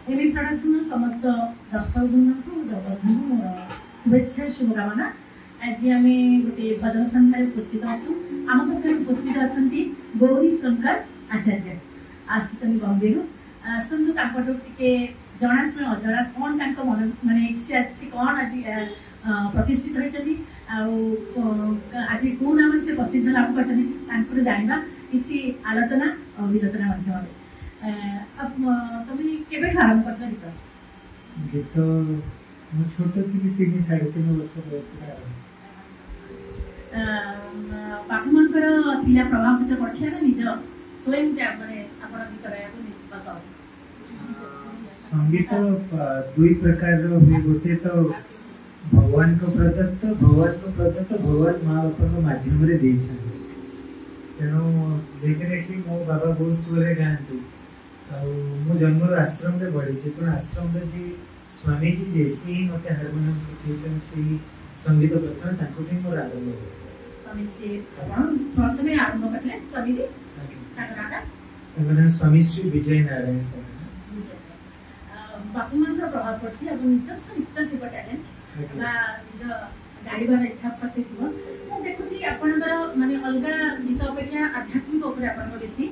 Amy production समस्त दर्शक बृंद को जगत शुभेच्छा शुभकामना। आज आम गोटे भजन संख्या उपस्थित अच्छु आम पाखे उपस्थित अच्छा गौरी शंकर आचार्य आसुचन बम्बे आसतु टे जनाशुना अजरा कौन मन मानने इच्छा अच्छी कौन आज प्रतिष्ठित होती आज कौ नाम से प्रसिद्ध लाभ कर जाना किसी आलोचना और विलोचना माध्यम तुम केवे आरंभ कर गीत गीत छोट थी 3-3.5 वर्ष बयस बापू मनकर थिला प्रभाव से पड़थिला निज स्वयं माने आपण गीत गायक बताओ। संगीत दुई प्रकार हुए गोटे तो भगवान को प्रदत्त भगवान माँ बापा को माध्यम रे तेणु डेफिनेटली मो बाबा बहुत सुरे गाँती मो जन्म आश्रम रे बढ़ी तेणु आश्रम रे जी स्वामी जी जे सी मते हारमोनियम शिखैछन से संगीत प्रथम मोर आरंभ प्रथम आरंभ करले स्वामी जी स्वामी श्री विजय नारायण बापू मन प्रभाव पड़ती निजस्व निश्चय थी टैलेंट निज गाइबार इच्छा शक्ति थी मुझे देखुची आपणकर माने अलग गीत अपेक्षा आध्यात्मिक उपरे आपन बेसी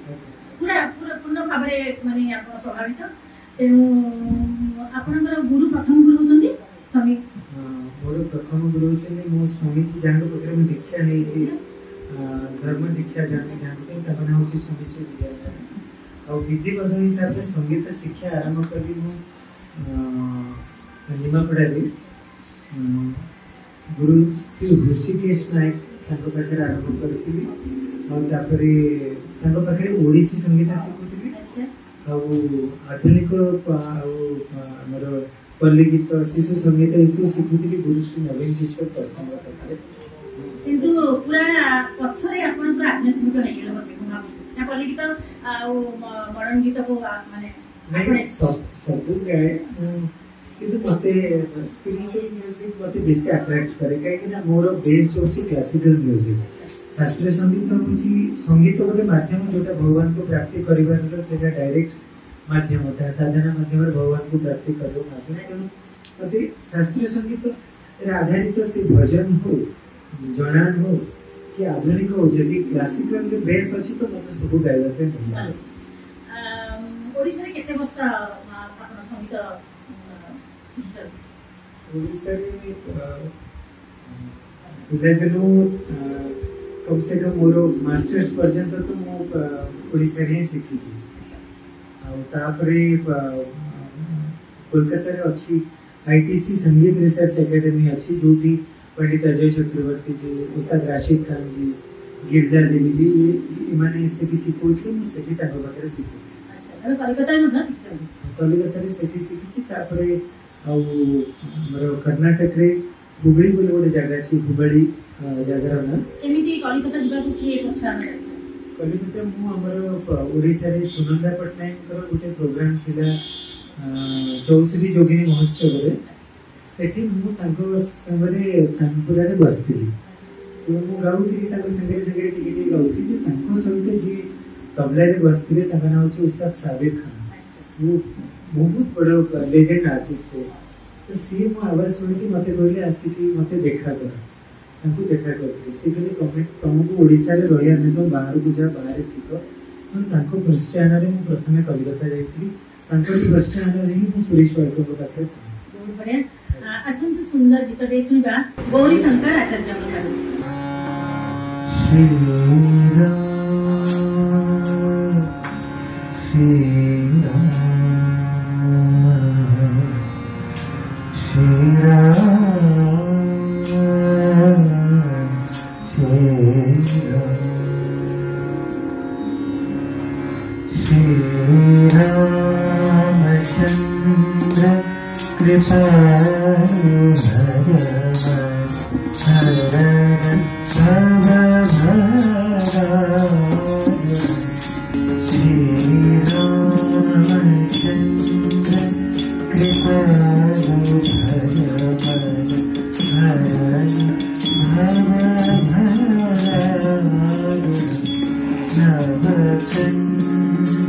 पूरा पूरा पूर्ण भाव माने आप प्रभावित तेणु आपणकर गुरु प्रथम गुरु होचंदी स्वामी मोर प्रथम गुरु होचंदी मो स्वामी जी जान पकरे में दीक्षा नहीं छी धर्म दीक्षा जानते तब ना होची स्वामी श्री विजय और विधिवत हिसाब से संगीत शिक्षा आरंभ करी मो निमापड़ा रे गुरु श्री ऋषिकेश नायक पाखे आरंभ करी पाखे ओडिसी संगीत शिखुली आधुनिक आमर पल्ली गीत शिशु संगीत ये शिखुली गुरु श्री नवीन किशोर पाखे किंतु पूरा पछरे आपण पूरा आध्यात्मिक नहीं गेल बते ना पल्ली गीत आ मॉडर्न गीत को माने सब गाए किंतु मते स्पिरिचुअल म्यूजिक मते बेसी अट्रैक्ट करे काहे ना मोर बेस जो छी क्लासिकल म्यूजिक शास्त्रीय संगीत होची संगीत गोटे माध्यम जोटा भगवान को प्राप्ति करिबार सेटा डायरेक्ट माध्यम होता है साधना माध्यम भगवान को प्राप्ति करबो माध्यम मते शास्त्रीय संगीत रे आधारित से भजन हो जनान हो कि आधुनिक हो यदि क्लासिकल बेस अछि तो मते सब गाइबा पे नहीं ओडिसा रे केते वर्ष आपण संगीत ओडिसा रे इलेवेनु कम से कम मोर मास्टर्स पर्यंत तो मो ओडिसा रे सीखी आ तापरे कोलकाता रे अछि आईटीसी संगीत रिसर्च एकेडमी अछि जोटी पंडित अजय चक्रवर्ती जी उस्ताद राशिद खान जी गिरजा देवी जी ये माने से सिखोछि मु सेठी ताको बारे सिखो कलिकता में बस कलिकता रे सेठी सिखिछि तापरे आ हमर कर्नाटक रे हुबली बोले गोटे जगह छी हुबली जगह ना एमिति कलिकता जिबा को किए प्रोत्साहन कलिकता मु हमर ओडिसा रे सुनंदा पटनायक कर गोटे प्रोग्राम थिला चौसरी जोगिनी महोत्सव रे सेठी मु ताको संगरे तानपुरा रे बसथिली तो मु गाउथि ताको संगे संगे टिके गाउथि जे ताको सहित जी तबला रे बसथिले ताका नाम अछि उस्ताद साबिर खान वो बहुत बड़ा लेजेंड आर्टिस्ट से तो सी मु आवाज सुन के मते कहले आसी कि मते देखा कर ताको देखा करथि से कहले कमेंट तुमको ओडिसा रे रहिया नै तो बाहर को जा बाहर सिखो तो ताको प्रोत्साहन रे मु प्रथमे कलिकता जाइथि ताको प्रोत्साहन रे मु सुरेश वाइको को पाखे बहुत बढ़िया असंत सुंदर गीत दे सुनबा गौरी शंकर आचार्य को श्री राम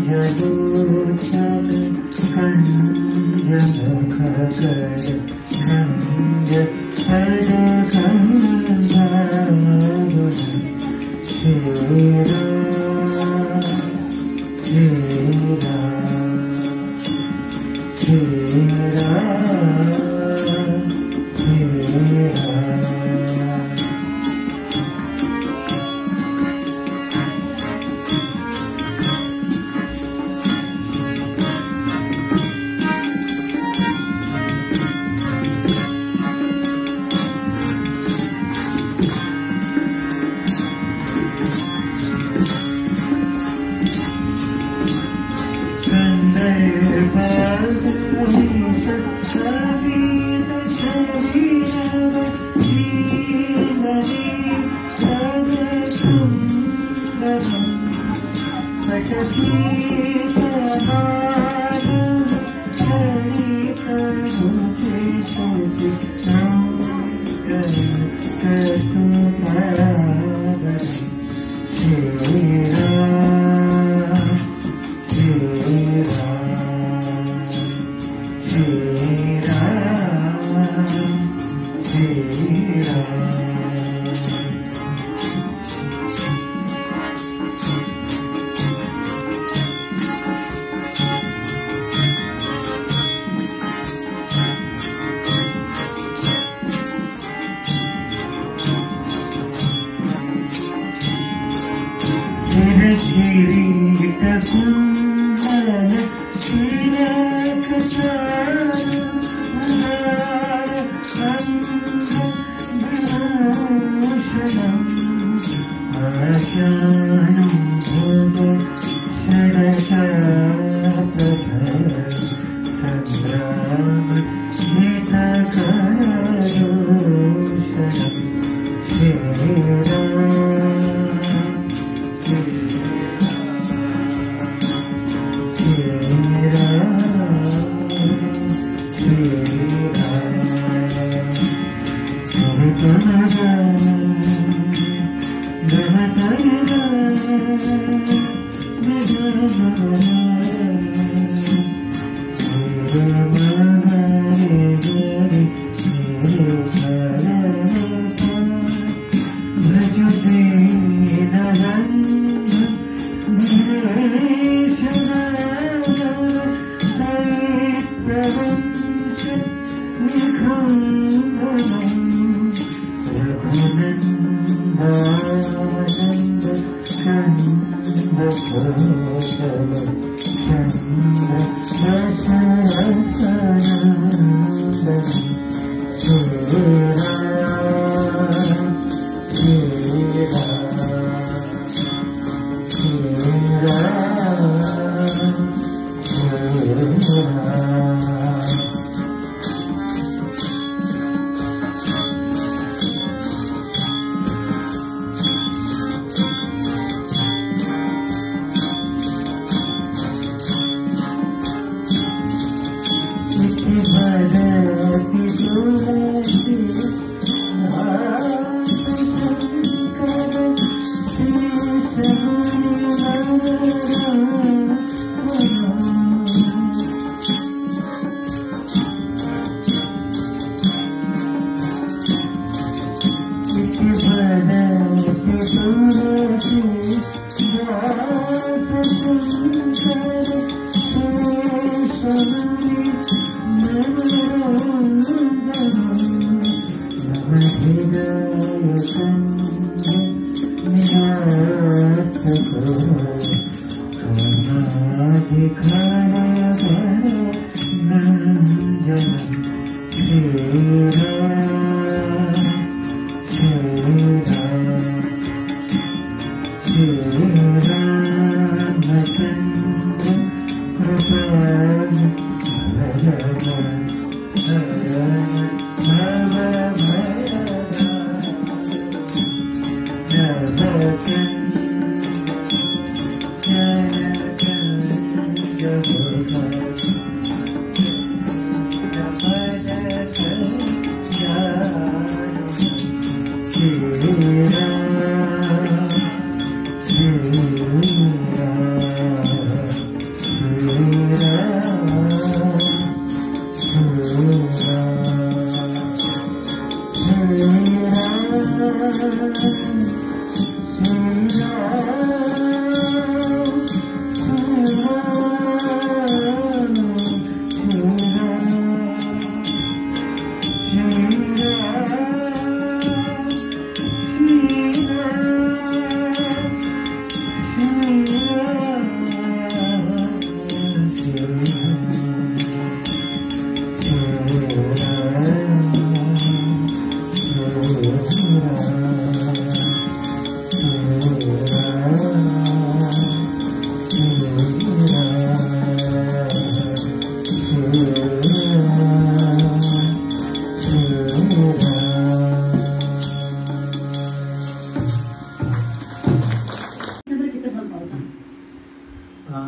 Jadu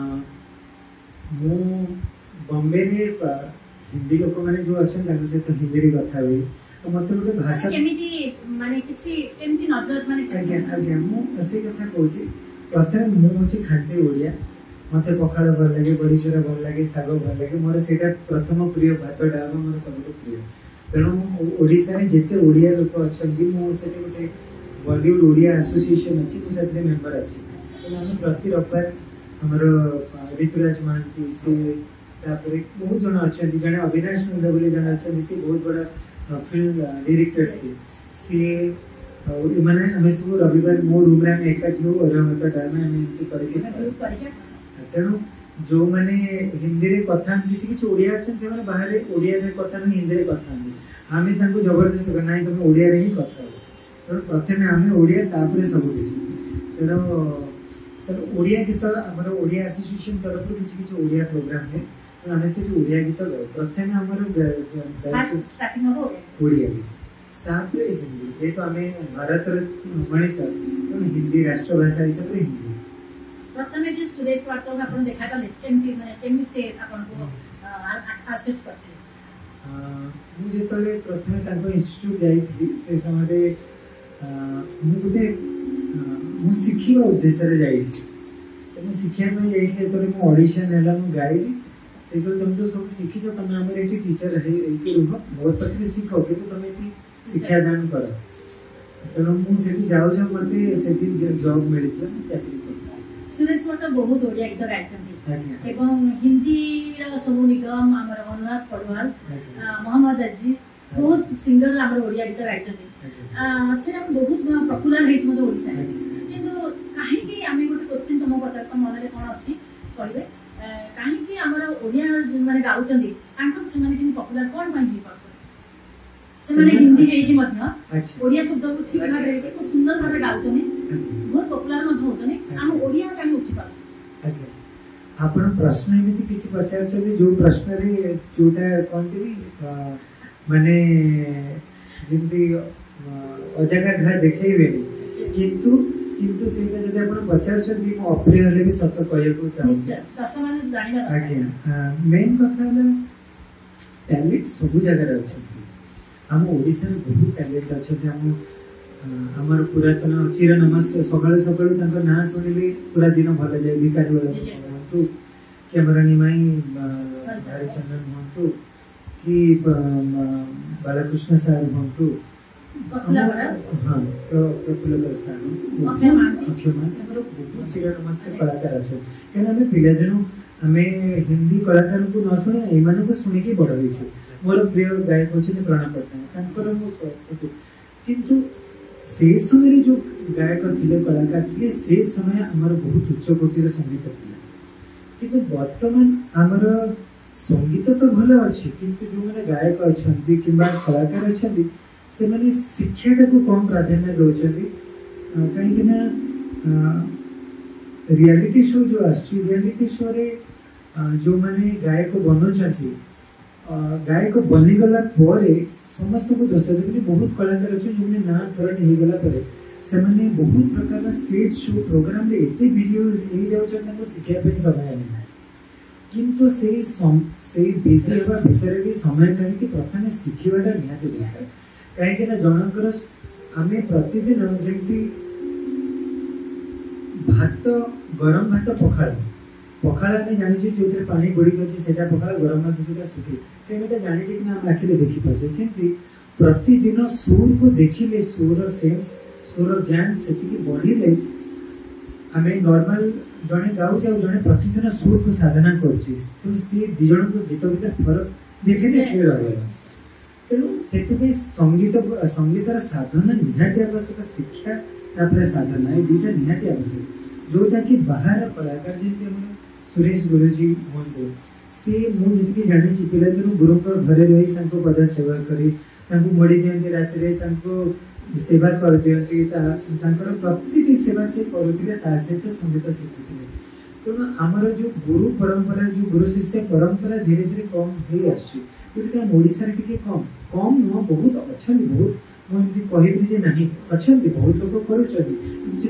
मु बॉम्बे रे हिंदी लोक मैंने जो अच्छा सहित हिंदी रे कथा हुई मत गोटे भाषा केमिति माने किछि केमिति नजर माने आज्ञा आज्ञा मु असे कथा कहूची प्रथम मु होची खांटी ओडिया मते पखाळ भल लागे बड़ीचुरा भल लागे साग भल लागे मोर सेटा प्रथम प्रिय भात डाल मोर सबसे प्रिय तेणु ओडिसा रे जेते ओडिया लोक अछंती मु सेटे गोटे बॉलीवुड ओडिया एसोसिएशन अछि तो सेते मेंबर अछि तो हम प्रति रविवार हमर ऋतुराज महांती से तापरे बहुत जन अछंती जने अविनाश मुंडा बोली जन अछंती से बहुत बड़ा फिल्म डायरेक्टर से माने हमें सब रविवार मो रूम रे हम एकाठी हो और टाइम में हम करके तेणु जो माने हिंदी रे कथा किछि किछि ओडिया अछन से माने बाहर ओडिया रे कथा नहीं हिंदी रे कथा हमें तांको जबरदस्ती कर नहीं तुम ओडिया रे ही कथा तेणु प्रथमे हमें ओडिया तापरे सब किछि तेणु ओडिया गीत हमर ओडिया एसोसिएशन तरफ किछि किछि ओडिया प्रोग्राम है तो हमें से ओडिया गीत गाओ प्रथमे हमर स्टार्टिंग हो ओडिया स्टार्ट हिंदी ये तो हमें भारत रे मनीष तो हिंदी राष्ट्रभाषा हिसाब रे हिंदी प्रथमे जे सुरेश वार्तक आपण देखा गले केमि से आपण को एक्सेप्ट करथे मु जेतले प्रथमे ताको इंस्टीट्यूट जाई थी से समय रे मु गुटे मु सिखिबा उद्देश्य रे जाई थी तो मु सिखिया में जाई थी तो मु ऑडिशन हैला मु गाई से तो तुम तो सब सिखि छ तमे हमर एटी टीचर है एटी रुह बहुत पत्रे सिखो के तमे एटी शिक्षा दान करो तेणु मु सेठी जाऊ छ मते सेठी जॉब मिली छ चाकरी कर सुरेश वार्तक बहुत ओडिया गीत गाइछन्ती एवं हिंदी रा सोनू निगम हमर अनुराग पडवाल मोहम्मद अजीज बहुत सिंगर हमर ओडिया गीत गाइछन्ती सेटा बहुत पॉपुलर हेछ मते ओडिसा किंतु काहे कि आमे गोटे क्वेश्चन तुम पचार त मन रे कोन अछि कहबे काहे कि हमर ओडिया माने गाउछन्ती तांको से माने कि पॉपुलर कोन पाइ ही से माने हिंदी हेकी मध्य ओडिया शब्द को ठीक भाबे को सुंदर भाबे गाउछनी बहुत पॉपुलर मध्य होछनी हम ओडिया काहे उठी पाउ आपण प्रश्न एमिति किछि पचार छथि जो प्रश्न रे जोटा कोनति माने जेमति अजगा घा देखैबे किंतु किंतु सेटा जदि आपण पचार छथि मो अप्रिय हले भी सत्य कहय को चाहू दस माने जानिबा आज्ञा मेन कथा है टैलेंट सब जगह रे अछि हम ओडिसा रे बहुत टैलेंट अछि हम हमर पुरातन चिर नमस्ते सकाळ सकाळ तांकर ना सुनिले पूरा दिन भल जाय भिकारी वाला तो कैमरा निमाई हरिचंद्रन हंतु कि बालकृष्ण सर हंतु हां तो प्रफुल्ल सर अक्षय मान चिर नमस्ते कलाकार अछि केना हम पिला दिनो हमें हिंदी कलाकार को न सुने एमान को सुनि के बड़ होई छै मोर प्रिय गायक अछि प्रणव पटनायक तांकर मो किंतु से समय जो गायक थिले कलाकार थिले से समय हमर बहुत उच्च कोटिर संगीत थिला किंतु वर्तमान हमर संगीत तो भलो अछि किंतु जो माने गायक अछंती किबा कलाकार अछंती से माने शिक्षा को कम प्राधान्य दोछंती कहीं कि ना रियलिटी शो जो आछि रियलिटी शो रे जो माने गायक बनो छथि गायक बनि गला परे समस्त को दोष देबे बहुत कलाकार अछि जोने ना थरट हे गला परे से माने बहुत प्रकार स्टेज शो प्रोग्राम रे एते बिजी हो जाउ छ ताको शिक्षा पे समय नै किंतु से बिजी हेबा भीतर भी समय काढी कि प्रथमे शिखिबाटा निहाती दरकार काहे कि ना जनकर हमें प्रतिदिन जेंति भात गरम भात पखाळ पखाळ में जानि छी जोते पानी गोडी अछि सेटा पखाळ गरम भात जोटा सुखी तेमेटा जानि छी कि ना हम आखिरे देखि पाछे सेंति प्रतिदिन सूर को देखिले सूर सेंस सूर ज्ञान सेति की बढ़िले हमें नॉर्मल जने गाउ जाउ जने प्रतिदिन सूर को साधना करछि तो से दिजण को गीत भीतर फरक देखे देखि रहल तेनु सेति पे संगीतर साधना निहाती आवश्यक शिक्षा तापर साधना ए दुटा निहाती आवश्यक जोटा कि बाहर कलाकार जेंति हम सुरेश गुरुजी होंदे से मु जेति जानि छि पिला दिनु गुरु को घरे रही संको पद सेवा करी तांको मडी देंती रात रे तांको सेवा कर दियंती तांकर प्रतिटी सेवा से करूतिले ता सहित संगीत शिखुतिले तो हमर जो गुरु परंपरा जो गुरु शिष्य परंपरा धीरे धीरे कम होई आछि तो ओडिसा रे के कम न बहुत अच्छा बहुत मुझे कहबी जे नहीं अच्छा बहुत लोग कर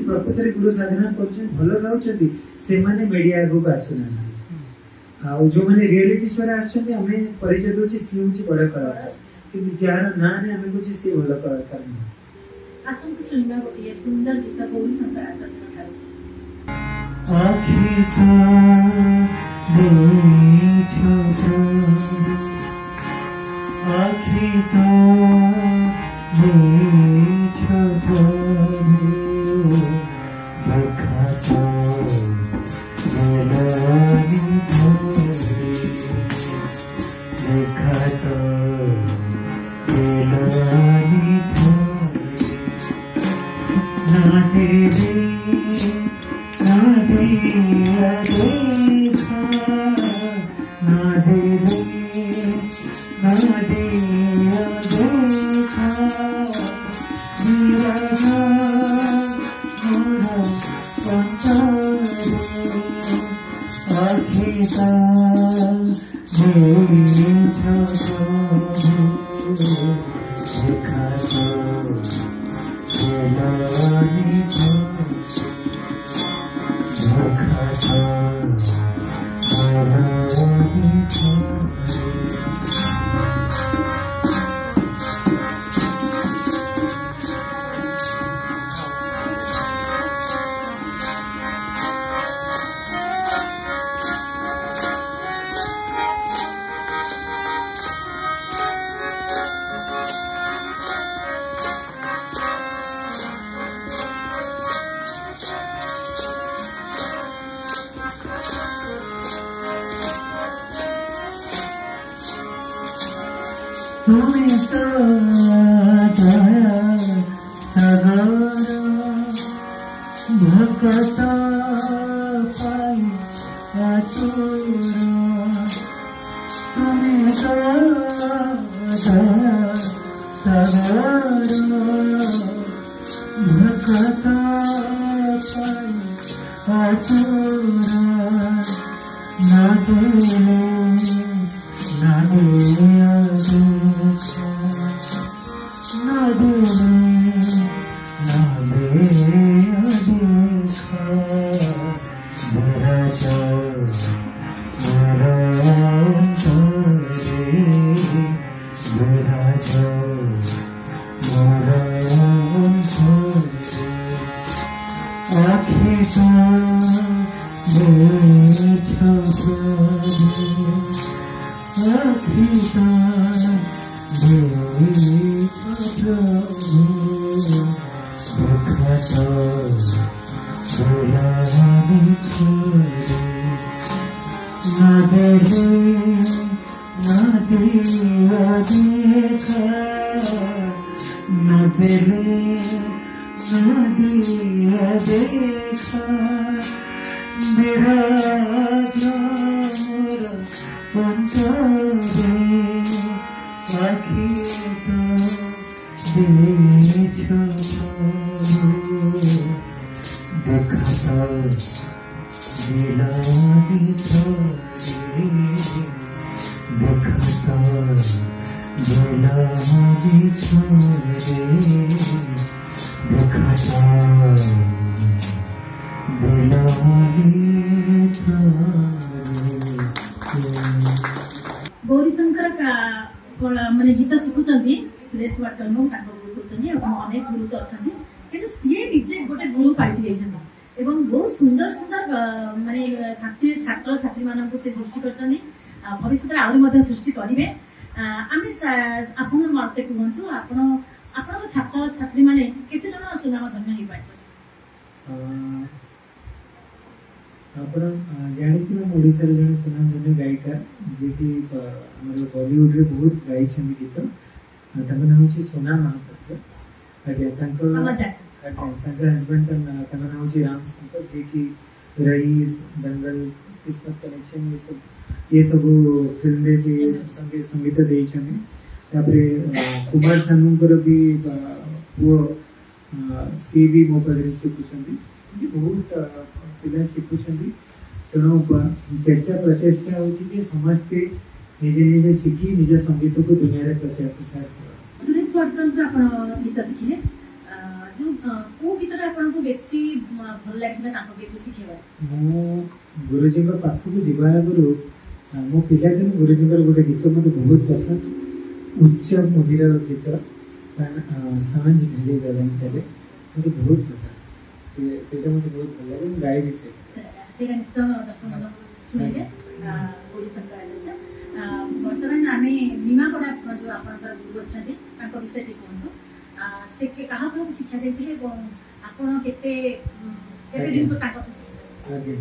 प्रकृत में गुरु साधना कर भल गाँव से मीडिया आगे आसुना जो मैंने रियलिटी शो आम परिचय दूसरी सी हूँ बड़ कलाकार कि जार ना आम कहे सी भल कलाकार नहीं आसंत सुनना गोटे सुंदर गीत गौरी शंकर आचार्य गौरी शंकर मैंने गीत शिखुंट सुरेश वाटकर अनेक गुरु तो अच्छा कि सी निजे गोटे गुरु पाई बहुत सुंदर सुंदर माने छात्र छात्री मान से सृष्टि कर भविष्य में आहरी सृष्टि करेंगे आम आप मत कहतु आप छात्र छात्री मैंने केते जन सुनाम धन्य हो पाए आप जानते ओडार जन सुनाम गायिका जी की बॉलीवुड रे बहुत गाई गीत नाम सोना महापात्र हस्बैंड नाम राम शंकर जी की रईस दंगल किस्मत कनेक्शन ये सब फिल्म से संगीत देते कुमार सानू भी पुओ सी भी मो पाखे शिखुंट बहुत पिला शिखुंट तेणु चेष्टा प्रचेषा हो समस्ते निजे निजे शिखी निज संगीत को दुनिया प्रचार प्रसार कर विष्णुवर्धन को आपण गीत शिखिले जो को गीत आपन को बेसी भल लागिला ताको गीत शिखेबा मो गुरुजी को पाखु को जीवा गुरु मो पिला दिन गुरुजी को गोटे गीत मते बहुत पसंद उच्च मधुर गीत सांझ ढेले गगन तले मते बहुत पसंद सेटा मते बहुत भल लागे गाई भी से गानित दर्शक सुनिबे गौरी शंकर आचार्य वर्तमान आमे निमापड़ा जो आपनकर गुरु अछंती ताको विषय टी कोन से के कहा को शिक्षा देथिले आपण केते केते दिन को ताको शिक्षा आगे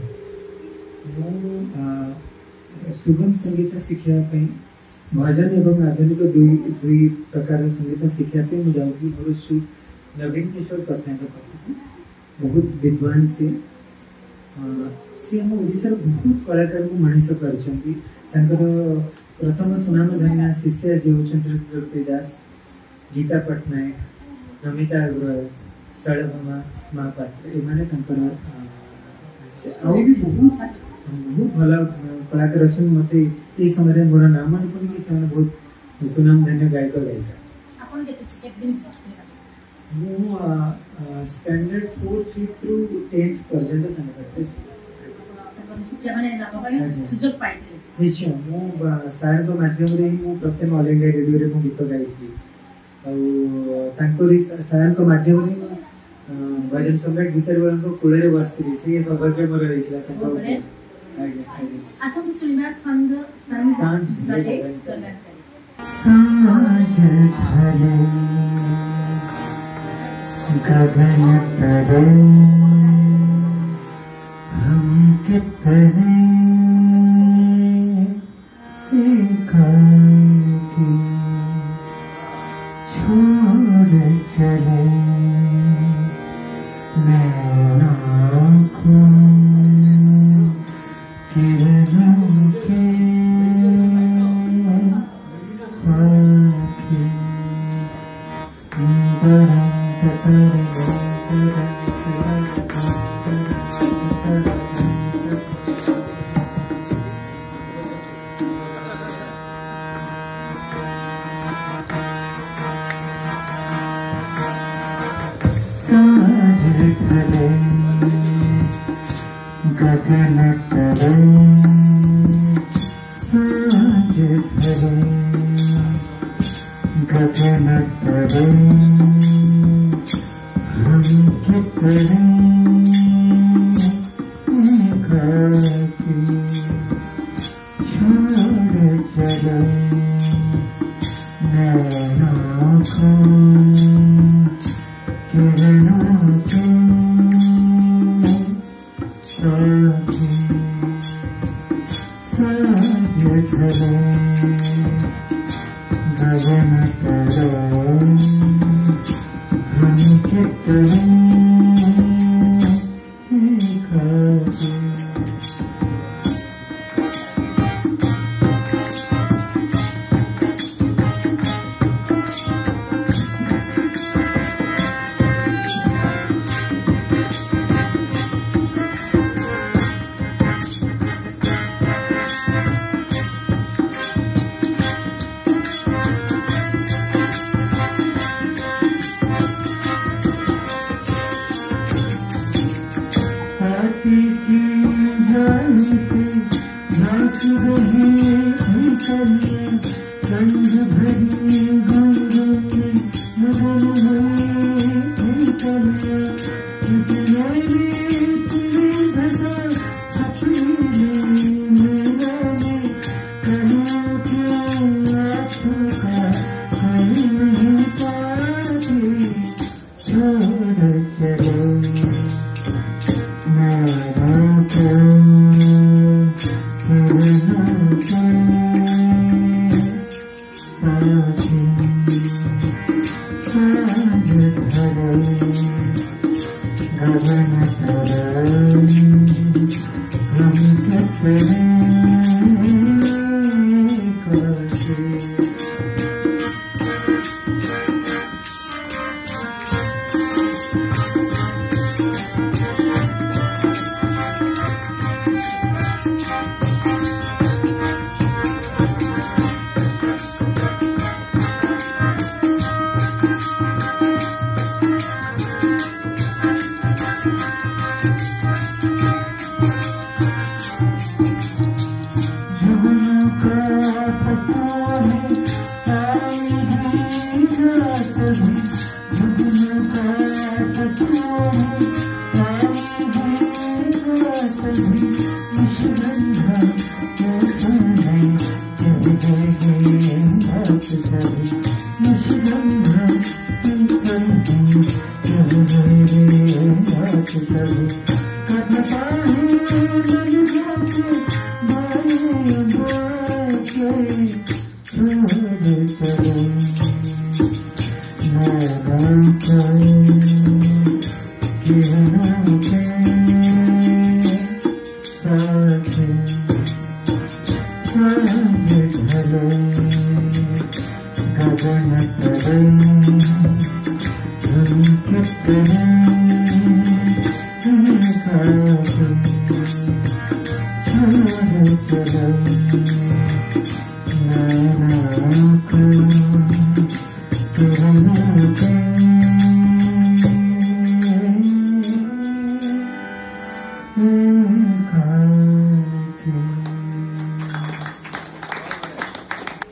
मो सुगम संगीत शिक्षा पे भजन एवं आधुनिक दुई प्रकार संगीत शिक्षा पे मु जाउकी गुरु श्री नवीन किशोर पटनायक पाखु बहुत विद्वान से हम ओडिशार बहुत कलाकार को मनीष करछंती प्रथम सुनाम धन्य शिष्य जी होचंद्र ज्योति दास गीता पटनायक नमिता अग्रवाल सड़भमा महापात्र एमाने बहुत भल कलाकार अच्छे मते ये समय मोर नाम मन पड़ी कि से बहुत सुनाम धन्य गायक गायिका आपण केते एक दिन शिखिले मु स्टैंडर्ड 4 5 थ्रू 10th पर्यंत तनक शिक्षा माने नाम सुजोग पाइले निश्चय मु सार तो माध्यम रे मु प्रथम ऑल इंडिया रेडियो रे मु गीत गाइथि और तांकोरी सार तो माध्यम रे भजन सम्राट गीतर वाला को कोले रे बसती से सौभाग्य मोर रहितला ताको आगे आसा तो सुनिबा सांझ ढले गगन तले हम कितने एकाकी छोड़ चले नैनों को किरणों के पाखी गगन तले सांझ ढले गगन तले हम कितने एकाकी छोड़ चले नैनों को किरणों को गगन तले हम कितने एकाकी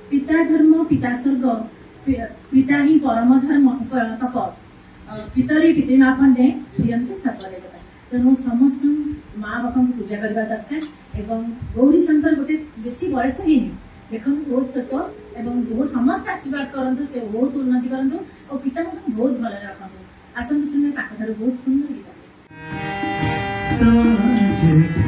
पिता धर्म पिता स्वर्ग पिता ही परम धर्म तप पितरी पितृमा खंडे प्रियंते सकले तेणु समस्त माँ बापा को पूजा करने दरकार एवं गौरी शंकर गोटे बेसी बयस ही देखो बहुत छोट एवं बहुत समस्त आशीर्वाद करते से बहुत उन्नति करते और पिता को बहुत भल रखते आसतु सुनिए ताकठार बहुत सुंदर गीत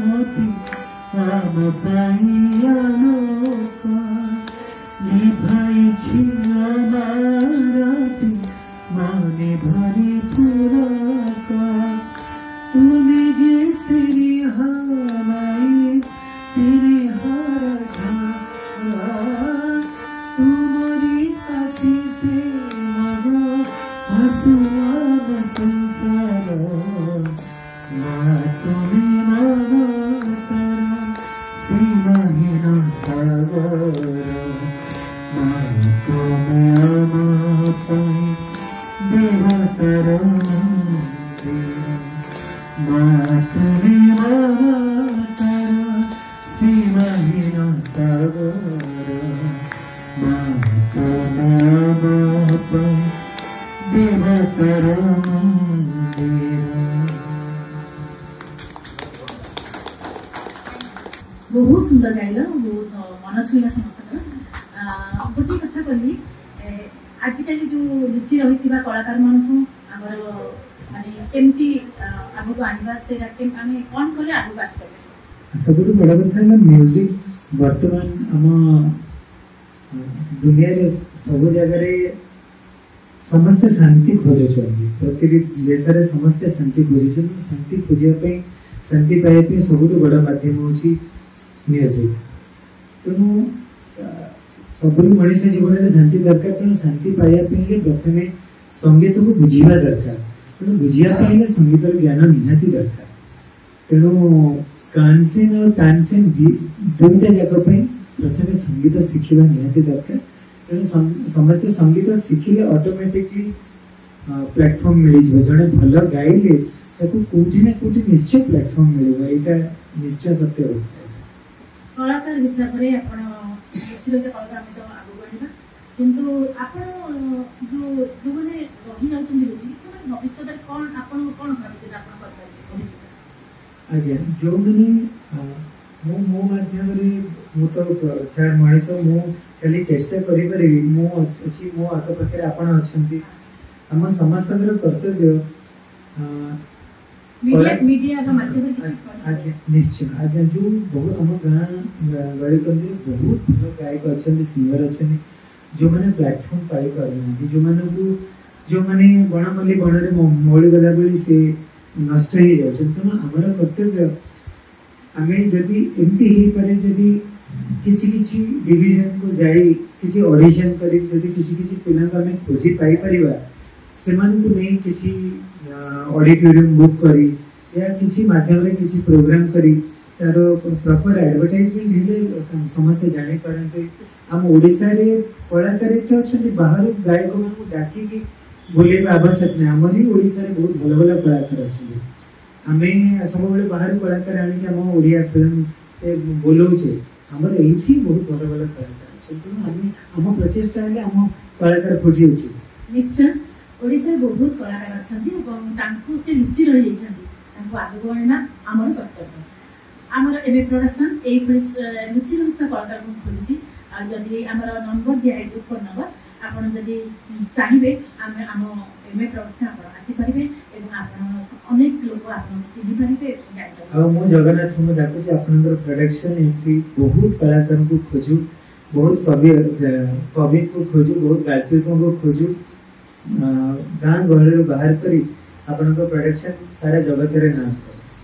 मोती आम पाई आलोका सागर मातो में अमापाई देवतर मातो में मातर सीमाहीन सागर मातो में अमापाई देवतर बहुत सुंदर गाइल बहुत मन छुईला समस्त गोटे कथा कहली आजिकल जो रुचि रही कलाकार मान माने केमती आगक आनवा से आम कौन कले आगक आसपारे सब बड़ा कथा म्यूजिक वर्तमान आम दुनिया सब जगह समस्ते शांति खोजुं प्रति देश में समस्ते शांति खोजुं शांति खोजापी शांति पाइबा सब बड़ माध्यम हूँ म्यूजिक तेणु सब मनुष्य जीवन में शांति दरकार तेणु शांति पाइबा प्रथम संगीत को बुझा दरकार तेणु बुझापे संगीत ज्ञान निहाती दरकार तेणु कानसेन और तानसेन दुईटा जाक प्रथम संगीत शिखा निहाती दरकार तेणु समस्त संगीत शिखिले ऑटोमेटिकली प्लेटफॉर्म मिल जड़े भल गाइले कौटी ना कौटी निश्चय प्लेटफॉर्म मिल निश्चय सत्य होता है कलाकार हिसाब से कलाकार तो आगे बढ़ा किंतु आपण जो जो मैंने रही जाऊँ रुचि भविष्य में कौन आपण कौन भाई भविष्य आज्ञा जो मैंने मो माध्यम मु तो छाड़ मनीष मु खाली चेष्टा करी मो अच्छी मो आख पाखे आपण अच्छी आम समस्त कर्तव्य मीडिया का माध्यम निश्चित आज्ञा जो बहुत आम गाँ गली कंदी बहुत भल गायक अच्छा सिंगर अच्छा जो मैंने प्लेटफॉर्म पाई पार जो मैंने जो मैंने बणमल्ली बण में मौली गला बेली से नष्ट हो जाए तेणु आम कर्तव्य आम जदि एमती हो पारे जदि किछि किछि डिविजन को जाई किछि ऑडिशन करी जदि किछि किछि पिला को हमें खोजी पाई परिबा सेमान को नहीं किछि ऑडिटोरियम बुक करी या किछि माध्यम रे किछि प्रोग्राम करी तार प्रॉपर एडवर्टाइजमेंट हेले समस्त जानि पारंते हम ओडिसा रे कलाकार तो अछि बाहर गायक मन को डाकी की बोले आवश्यक नहीं आम ही ओडिसा रे बहुत भल भल कलाकार अछि हमें सब बेले बाहर कलाकार आनी कि हम ओडिया फिल्म बोलौछे हमर एठी बहुत बड़ बड़ कलाकार हम प्रचेष्टा है हम कलाकार फुटी उठी निश्चय ओडिसा बहुत कलाकार अछंती और तांको से रुचि रही छंती तांको आगे बढ़ना हमर कर्तव्य हमर एबे प्रोडक्शन ए रुचि रही कलाकार को खोजी आ जदी हमर नंबर दिया है फोन नंबर आपण जदी चाहिबे हम एमए प्रोडक्शन आपण आसी परिबे एवं आपण अनेक लोक आपण चिन्हि परिबे जाय मो जगन्नाथ मु डाकुची आपनकर प्रोडक्शन एमपी बहुत कलाकार को खोजू बहुत कवि को खोजू बहुत गायकों को खोजू गाँ गहल बाहर करी आपनकर प्रोडक्शन सारा जगत रे ना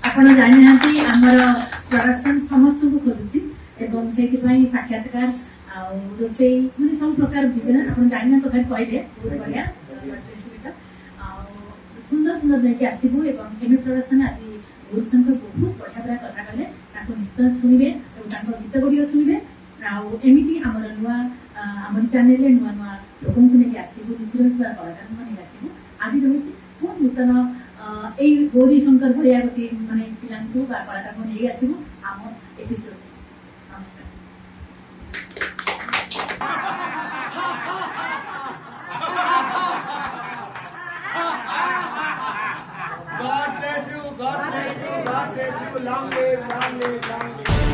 आपण जानि हाती हमर प्रोडक्शन समस्त को खोजूची एवं सेति पई साक्षात्कार आ रोसे माने सब प्रकार विभिन्न आपण जानि तो कहले बहुत बढ़िया सुंदर सुंदर देखि आसीबो एवं एमए प्रोडक्शन आज गुरुशंकर बहुत बढ़िया बढ़िया कथा कले ताको निश्चय सुनिबे और ताको गीत गुडियो सुनिबे आ एमिति हमर नुवा हमर चैनल रे नुवा नुवा लोकन को नेकी आसीबो निश्चय कलाकार माने आसीबो आज रहुछि बहुत नूतन एई गौरीशंकर भलिया गति माने पिलांकु बा कलाकार को नेकी आसीबो हम एपिसोड नमस्कार God bless you. God bless you. God bless you. Long live, long live, long live.